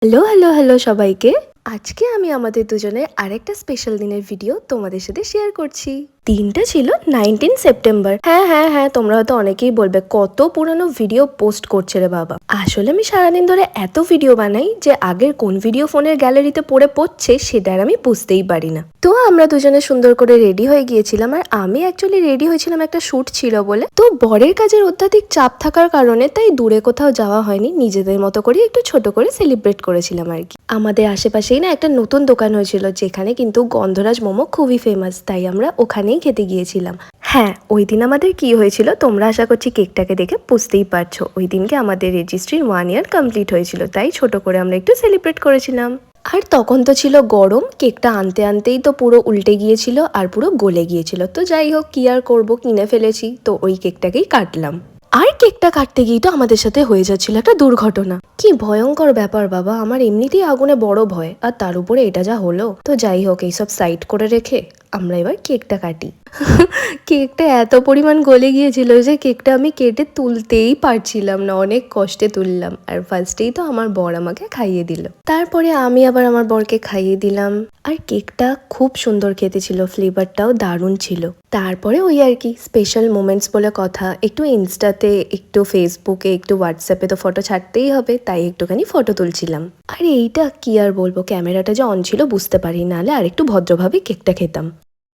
Hello hello hello সবাইকে। আজকে আমি আমাদের দুজনের আরেকটা স্পেশাল দিনের ভিডিও তোমাদের সাথে শেয়ার করছি। দিনটা ছিল 19 সেপ্টেম্বর। হ্যাঁ, তোমরা হয়তো অনেকেই বলবে কত পুরানো ভিডিও পোস্ট করছে রে বাবা। আসলে আমি সারাদিন ধরে এত ভিডিও বানাই যে আগের কোন ভিডিও ফোনের গ্যালারিতে পড়ে পড়ছে সেটা আর আমি বুঝতেই পারি না। তো আমরা দুজনে সুন্দর করে রেডি হয়ে গিয়েছিলাম, আর আমি অ্যাকচুয়ালি রেডি হয়েছিলাম একটা শুট ছিল বলে। তো বরের কাজের অত্যাধিক চাপ থাকার কারণে তাই দূরে কোথাও যাওয়া হয়নি, নিজেদের মতো করে একটু ছোট করে সেলিব্রেট করেছিলাম আর কি। আমাদের আশেপাশেই না একটা নতুন দোকান হয়েছিল যেখানে কিন্তু গন্ধরাজ মোমো খুবই ফেমাস, তাই আমরা ওখানেই খেতে গিয়েছিলাম। হ্যাঁ, ওই দিন আমাদের কি হয়েছিল তোমরা আশা করছি কেকটাকে দেখে বুঝতেই পারছো। ওই দিনকে আমাদের রেজিস্ট্রির 1 ইয়ার কমপ্লিট হয়েছিল, তাই ছোট করে আমরা একটু সেলিব্রেট করেছিলাম। আর তখন তো ছিল গরম, কেকটা আনতে আনতেই তো পুরো উল্টে গিয়েছিল আর পুরো গলে গিয়েছিল। তো যাই হোক, কি আর করবো, কিনে ফেলেছি তো ওই কেকটাকেই কাটলাম। আর কেকটা কাটতে গিয়েই তো আমাদের সাথে হয়ে যাচ্ছিল একটা দুর্ঘটনা। কি ভয়ঙ্কর ব্যাপার বাবা, আমার এমনিতেই আগুনে বড় ভয়, আর তার উপরে এটা যা হলো। তো যাই হোক, এইসব সাইড করে রেখে আমরা এবার কেকটা কাটি। কেকটা এত পরিমাণ গলে গিয়েছিল যে কেকটা আমি কেটে তুলতেই পারছিলাম না, অনেক কষ্টে তুললাম। আর ফার্স্টেই তো আমার বর আমাকে খাইয়ে দিল, তারপরে আমি আবার আমার বরকে খাইয়ে দিলাম। আর কেকটা খুব সুন্দর খেতে ছিল, ফ্লেভারটাও দারুণ ছিল। তারপরে ওই আর কি, স্পেশাল মোমেন্টস বলে কথা, একটু ইনস্টাতে, একটু ফেসবুকে, একটু হোয়াটসঅ্যাপে তো ফটো ছাড়তেই হবে, তাই একটুখানি ফটো তুলছিলাম। আর এইটা কি আর বলবো, ক্যামেরাটা যে অন ছিল বুঝতে পারি, নাহলে আর একটু ভদ্রভাবে কেকটা খেতাম।